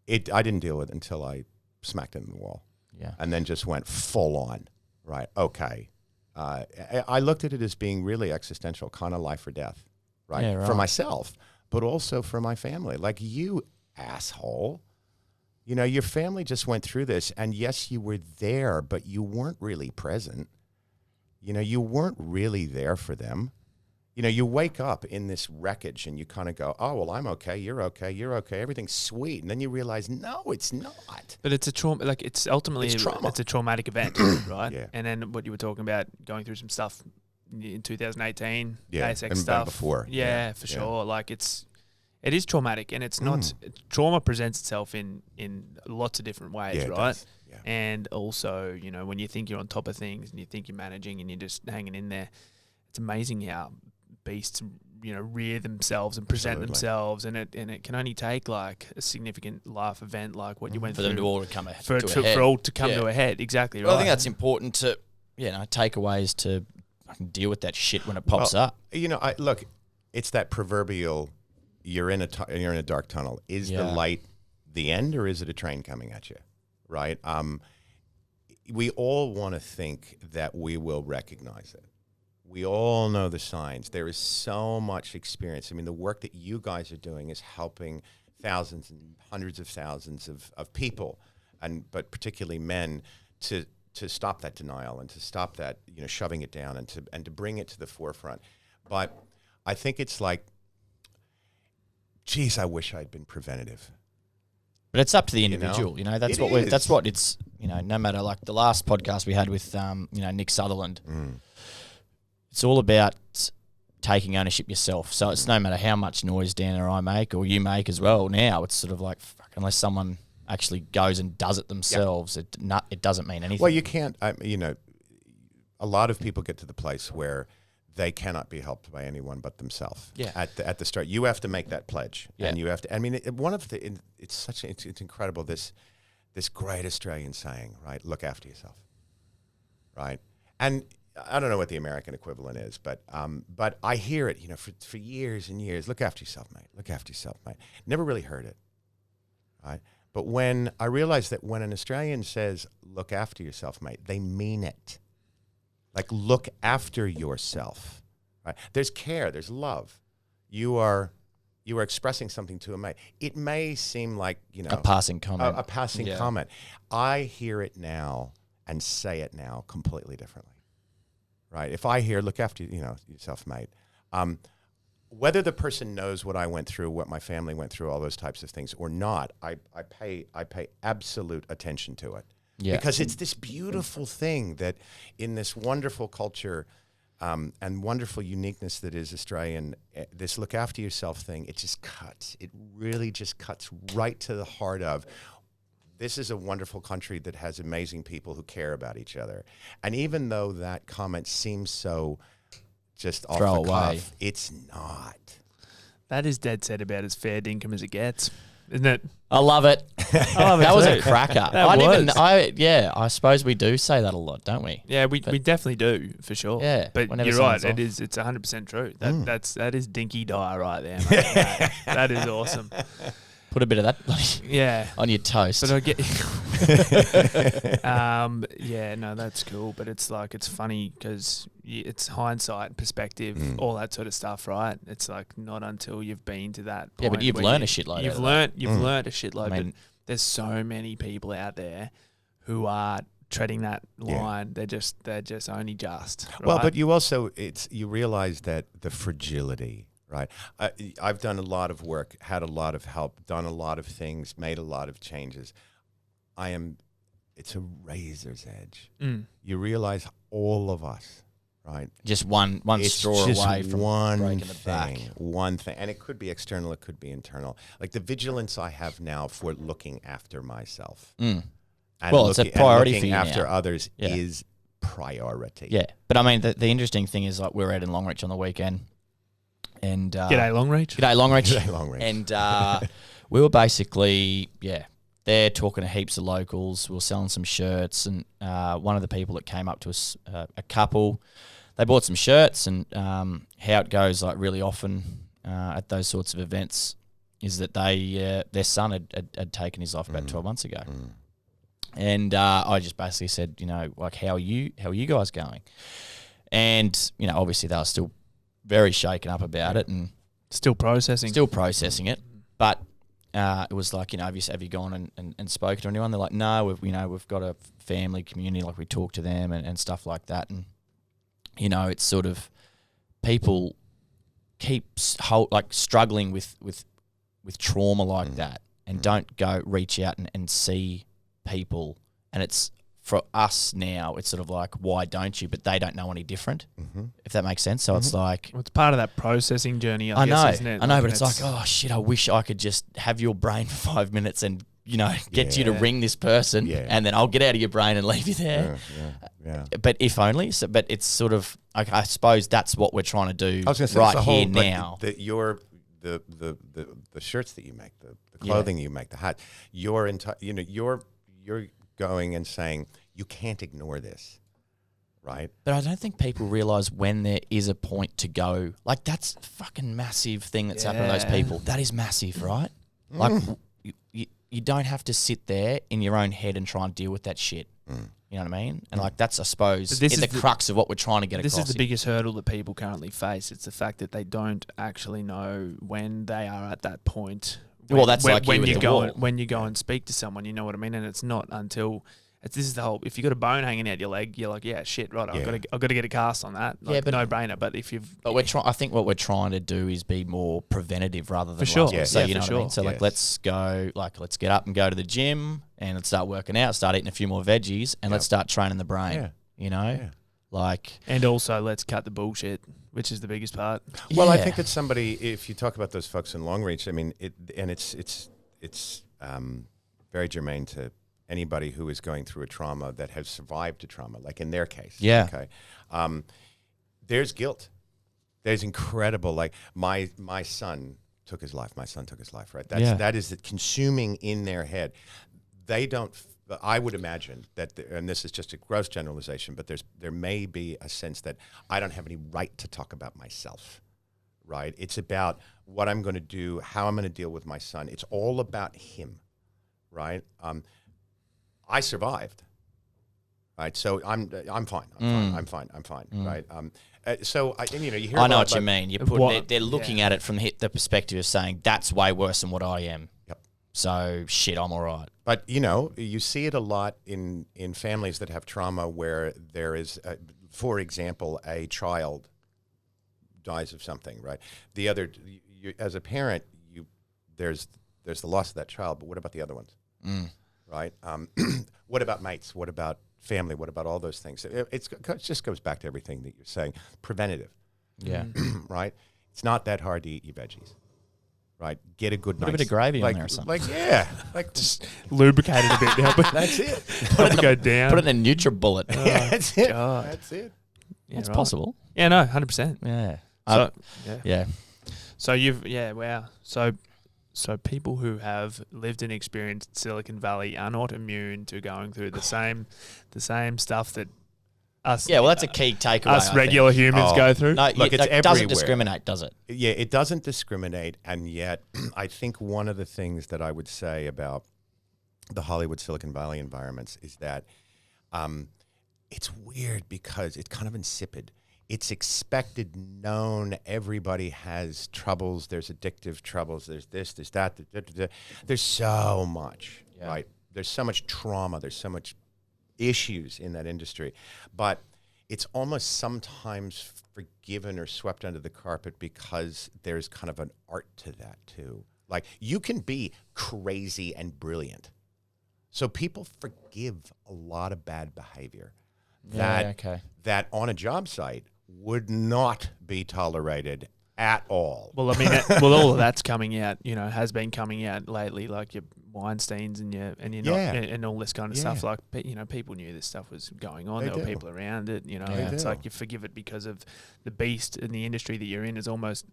didn't deal with it until I smacked it in the wall. Yeah. And then just went full on. Right. Okay. I looked at it as being really existential, kind of life or death, right? Yeah, right. For myself, but also for my family. Like, you asshole, your family just went through this, and yes, you were there, but you weren't really present. You weren't really there for them. You wake up in this wreckage and you kind of go, oh, well, I'm okay, you're okay, everything's sweet. And then you realize, no, it's not. But it's a trauma. Like, it's ultimately trauma. It's a traumatic event, right? Yeah. And then what you were talking about, going through some stuff in 2018, Yeah, ASX and stuff before. Yeah, for sure. Like, it is traumatic, and it's not. Trauma presents itself in lots of different ways, Yeah, it right? does. Yeah. And also, when you think you're on top of things and you think you're managing and you're just hanging in there, it's amazing how beasts rear themselves and present Absolutely. themselves, and it can only take like a significant life event like what you went For through them to all come to a for head. all to come to a head. Exactly. Well, right. I think that's important to takeaways to deal with that shit when it pops up. Look, it's that proverbial, you're in a dark tunnel. Is the light the end, or is it a train coming at you? Right. We all want to think that we will recognize it. We all know the signs. There is so much experience. I mean, the work that you guys are doing is helping thousands and hundreds of thousands of people, but particularly men, to stop that denial and to stop that shoving it down and to bring it to the forefront. But I think it's like, geez, I wish I'd been preventative. But it's up to the individual, That's what it's. No matter, like the last podcast we had with Nick Sutherland. It's all about taking ownership yourself. So it's no matter how much noise Dan or I make, or you make as well. Now it's sort of like, unless someone actually goes and does it themselves, it doesn't mean anything. Well, you can't. A lot of people get to the place where they cannot be helped by anyone but themselves. Yeah. At the start, you have to make that pledge, Yeah. and you have to. I mean, it's incredible. This great Australian saying, right? Look after yourself, right? And I don't know what the American equivalent is, but I hear it, for years and years. Look after yourself, mate. Look after yourself, mate. Never really heard it, right? But when I realized that when an Australian says, look after yourself, mate, they mean it. Like, look after yourself, right? There's care, there's love. You are expressing something to a mate. It may seem like, A passing comment. A passing comment. I hear it now and say it now completely differently, right? If I hear, look after, yourself, mate, whether the person knows what I went through, what my family went through, all those types of things or not, I pay absolute attention to it. Yeah. Because it's this beautiful thing that in this wonderful culture and wonderful uniqueness that is Australian, this look after yourself thing, it just cuts. It really just cuts right to the heart of, this is a wonderful country that has amazing people who care about each other. And even though that comment seems so just off Throw the away. cuff, it's not. That is dead set about as fair dinkum as it gets, isn't it? I love it. That was a cracker. I suppose we do say that a lot, don't we? Yeah, we definitely do, for sure. Yeah, But whenever you're right, someone's it's 100% true. That is dinky dire right there, mate. That is awesome. Put a bit of that Yeah. on your toast. But I get, that's cool. But it's like, it's funny because it's hindsight, perspective, all that sort of stuff, right? It's like not until you've been to that point. Yeah, but you've where learned a shitload. You've learned a shitload. I mean, but there's so many people out there who are treading that line. They're just only just. Right? Well, but you also, you realize that the fragility. Right. I've done a lot of work, had a lot of help, done a lot of things, made a lot of changes. It's a razor's edge. You realize all of us, right? just one It's straw just away from one breaking the back. One thing. And it could be external, it could be internal. Like the vigilance I have now for looking after myself. And Well, it's a priority looking for you after now. others is priority. Yeah. But I mean, the interesting thing is, like, we were out in Longreach on the weekend. And G'day, Longreach. G'day, Longreach. G'day, Longreach. And we were basically, there talking to heaps of locals. We were selling some shirts, and one of the people that came up to us, a couple, they bought some shirts, and how it goes, like, really often at those sorts of events is that their son had taken his life about 12 months ago. And I just basically said, like, how are you guys going? And, obviously they were still very shaken up about it and Still processing. it. But it was like, have you gone and spoken to anyone? They're like, no, we've got a family community, like we talk to them and stuff like that. And, it's sort of people keep struggling with trauma like that and don't go reach out and see people. And it's, for us now, it's sort of like, why don't you? But they don't know any different, if that makes sense. So it's like... Well, it's part of that processing journey, I guess, know, isn't it? I know, but it's like, oh, shit, I wish I could just have your brain for 5 minutes and, get you to ring this person and then I'll get out of your brain and leave you there. Yeah. But if only. So, but it's sort of, I suppose that's what we're trying to do I was gonna say, right it's the here whole, now. The shirts that you make, the clothing you make, the hat, you're going and saying, you can't ignore this, right? But I don't think people realise when there is a point to go. Like, that's a fucking massive thing that's happened to those people. That is massive, right? Like, you don't have to sit there in your own head and try and deal with that shit. You know what I mean? And, like, that's, I suppose, the crux of what we're trying to get across. This is the biggest hurdle that people currently face. It's the fact that they don't actually know when they are at that point. Well, that's like when you you with the go wall. when you go and speak to someone, you know what I mean. And it's not until this is the whole. If you got a bone hanging out your leg, you're like, yeah, shit, right. I've got to get a cast on that. Like, but no brainer. But if you've, but I think what we're trying to do is be more preventative rather than For sure. last. So Yeah, you know for what I mean. sure. So like, let's get up and go to the gym and let's start working out, start eating a few more veggies, and let's start training the brain. Like, and also let's cut the bullshit, which is the biggest part. Well, I think that somebody, if you talk about those folks in Longreach, I mean, it's very germane to anybody who is going through a trauma that has survived a trauma, like in their case. Yeah. Okay. There's guilt. There's incredible, like my son took his life. My son took his life, right? That is consuming in their head. They don't, I would imagine that, and this is just a gross generalization, but there may be a sense that I don't have any right to talk about myself, right? It's about what I'm going to do, how I'm going to deal with my son. It's all about him, right? I survived, right? So I'm fine. I'm fine, right? So you hear. I know what you mean. They're looking at it from the perspective of saying that's way worse than what I am. Yep. So shit, I'm all right. But you see it a lot in families that have trauma where there is, for example, a child dies of something, right? The other, as a parent, there's the loss of that child, but what about the other ones, right? What about mates? What about family? What about all those things? It just goes back to everything that you're saying. Preventative. Yeah. Right? It's not that hard to eat your veggies. Right? Get a good Put a bit of gravy on there or something. Just lubricate it a bit now. But that's it. Go down. Put it in a NutriBullet. That's it. God. That's it. Yeah, It's right. possible. Yeah, no, 100%. Yeah. So, Yeah. So wow. So people who have lived and experienced Silicon Valley are not immune to going through the same stuff that us. Yeah, well, that's a key takeaway. Us regular humans go through. No, Look, it's it doesn't everywhere. discriminate, does it? Yeah, it doesn't discriminate, and yet I think one of the things that I would say about the Hollywood Silicon Valley environments is that it's weird because it's kind of insipid. It's expected, known, everybody has troubles, there's addictive troubles, there's this, there's that, there's so much, right? There's so much trauma, there's so much issues in that industry, but it's almost sometimes forgiven or swept under the carpet because there's kind of an art to that too. Like, you can be crazy and brilliant. So people forgive a lot of bad behavior that on a job site would not be tolerated at all. Well, I mean, all of that's coming out, has been coming out lately, like your Weinsteins and your and all this kind of stuff. Like, people knew this stuff was going on. There were people around it. It's like you forgive it because of the beast in the industry that you're in is almost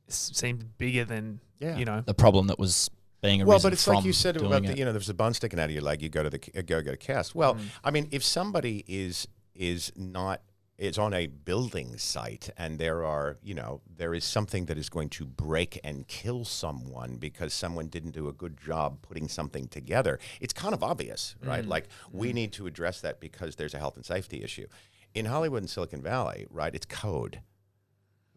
seems bigger than the problem that was being arisen. Well, but it's from like you said about doing there's a bone sticking out of your leg. You go to the go get a cast. Well, I mean, if somebody is not. It's on a building site and there is something that is going to break and kill someone because someone didn't do a good job putting something together. It's kind of obvious, right? Like, we need to address that because there's a health and safety issue. In Hollywood and Silicon Valley, right, it's code,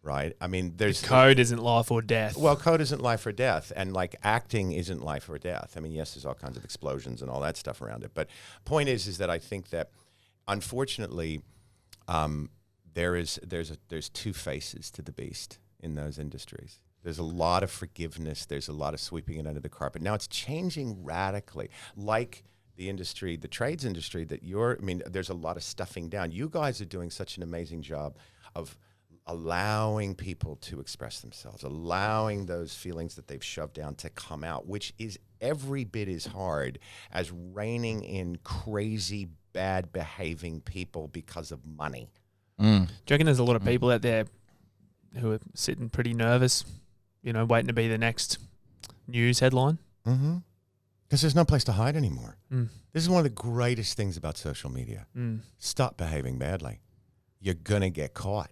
right? I mean, code isn't life or death. Well, code isn't life or death, and like acting isn't life or death. I mean, yes, there's all kinds of explosions and all that stuff around it. But point is that I think that, unfortunately, there's two faces to the beast in those industries. There's a lot of forgiveness. There's a lot of sweeping it under the carpet. Now it's changing radically, like the industry, the trades industry there's a lot of stuffing down. You guys are doing such an amazing job of allowing people to express themselves, allowing those feelings that they've shoved down to come out, which is every bit as hard as reining in crazy, bad behaving people because of money. Do you reckon there's a lot of people out there who are sitting pretty nervous, waiting to be the next news headline? Mm-hmm. Because there's no place to hide anymore. This is one of the greatest things about social media. Stop behaving badly. You're going to get caught.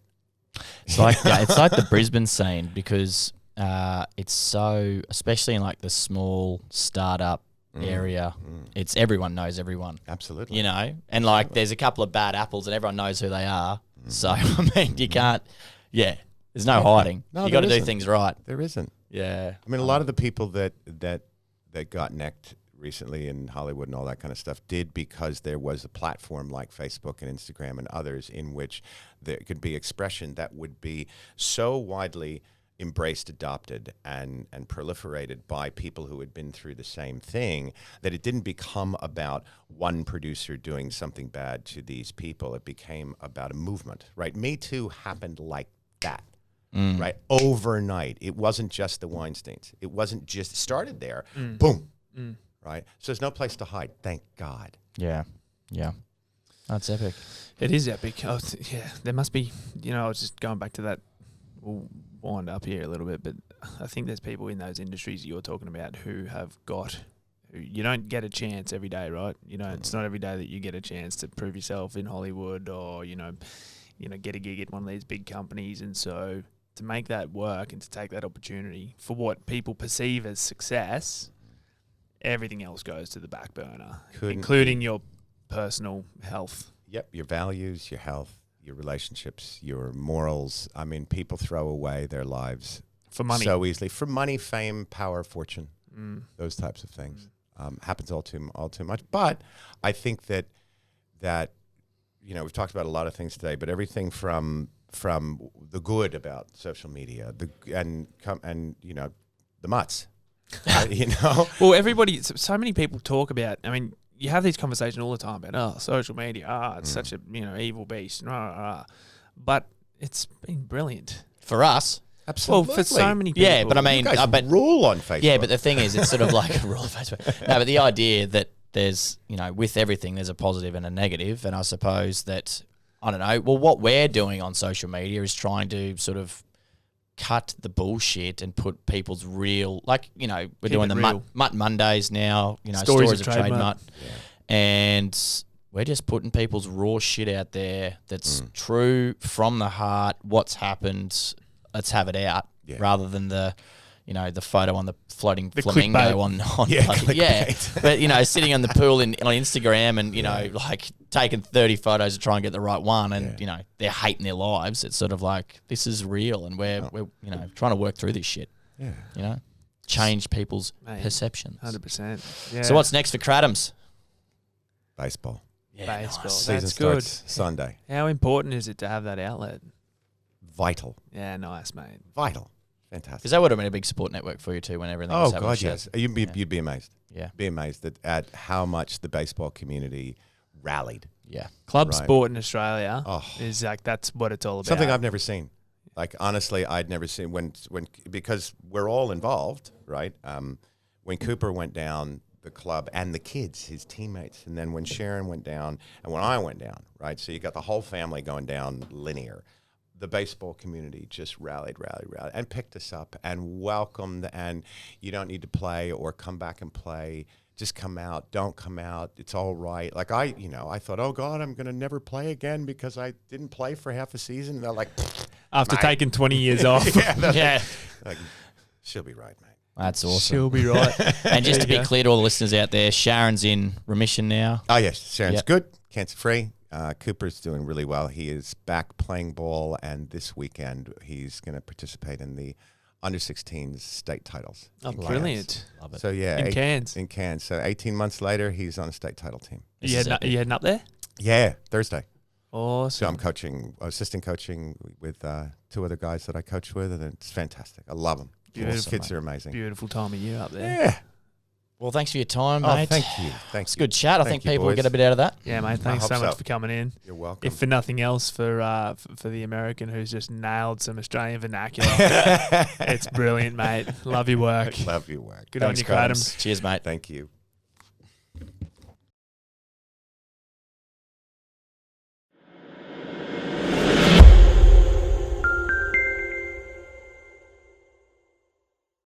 It's like it's like the Brisbane scene because it's so, especially in like the small startup area, it's everyone knows everyone. Absolutely. And like there's a couple of bad apples and everyone knows who they are. So, I mean, you can't, there's no hiding. No, you got to do isn't. things right. There isn't. Yeah. I mean, a lot of the people that got necked recently in Hollywood and all that kind of stuff did because there was a platform like Facebook and Instagram and others in which there could be expression that would be so widely embraced, adopted, and proliferated by people who had been through the same thing that it didn't become about one producer doing something bad to these people. It became about a movement, right? Me Too happened like that. Right? Overnight. It wasn't just the Weinsteins. It wasn't just started there. Boom. Right? So there's no place to hide. Thank God. Yeah. That's epic. It is epic. There must be, I was just going back to that we'll wind up here a little bit, but I think there's people in those industries you're talking about who you don't get a chance every day, right? You know, it's not every day that you get a chance to prove yourself in Hollywood or, get a gig at one of these big companies. And so to make that work and to take that opportunity for what people perceive as success, everything else goes to the back burner, including your personal health. Yep, your values, your health, your relationships, your morals. I mean, people throw away their lives for money so easily. For money, fame, power, fortune, those types of things. Happens all too much. But I think that we've talked about a lot of things today, but everything from the good about social media, and the mutts. Well, so many people talk about, I mean, you have these conversations all the time about, social media, it's such a, evil beast, but it's been brilliant. For us. Absolutely. Well, for so many people. Yeah, but I mean, you guys rule on Facebook. Yeah, but the thing is, it's sort of like a rule of Facebook. No, but the idea that there's, with everything, there's a positive and a negative, and I suppose that, I don't know, well, what we're doing on social media is trying to sort of cut the bullshit and put people's real, we're doing the Mutt Mondays now, stories of TradeMutt. Yeah. And we're just putting people's raw shit out there that's true from the heart, what's happened, let's have it out, rather than the photo on the floating flamingo on but sitting on the pool on Instagram and taking 30 photos to try and get the right one, and they're hating their lives. It's sort of like, this is real, and we're trying to work through this shit. Yeah, change people's perceptions. 100%. Yeah. So what's next for Cradams? Baseball. Yeah, baseball. Nice. Season That's good. starts Sunday. How important is it to have that outlet? Vital. Yeah, nice, mate. Vital. Fantastic. Because that would have been a big support network for you too when everything was happening. Oh, God, yes. You'd be amazed. Yeah. Be amazed at how much the baseball community rallied. Yeah. Club sport in Australia is that's what it's all about. Something I've never seen. Honestly, I'd never seen because we're all involved, right? When Cooper went down, the club and the kids, his teammates, and then when Sharon went down and when I went down, right? So you got the whole family going down linear. The baseball community just rallied and picked us up and welcomed, and you don't need to play or come back and play. Just come out. Don't come out. It's all right. I thought, oh, God, I'm going to never play again because I didn't play for half a season. And they're like, after taking 20 years off. She'll be right, mate. That's awesome. She'll be right. And just to be clear to all the listeners out there, Sharon's in remission now. Oh, yes. Sharon's good. Cancer-free. Cooper's doing really well. He is back playing ball, and this weekend he's going to participate in the under-16s state titles. Oh, brilliant. Love it. So, in Cairns. In Cairns. So, 18 months later, he's on a state title team. You heading up there? Yeah, Thursday. Awesome. So, I'm assistant coaching with two other guys that I coach with, and it's fantastic. I love them. Beautiful. Kids are amazing. Beautiful time of year up there. Yeah. Well, thanks for your time, mate. Thank you. It's a good chat. I think people will get a bit out of that. Yeah, mate. Thanks so much for coming in. You're welcome. If for nothing else, for the American who's just nailed some Australian vernacular, it's brilliant, mate. Love your work. Love your work. Good on you, Cradams. Cheers, mate. Thank you.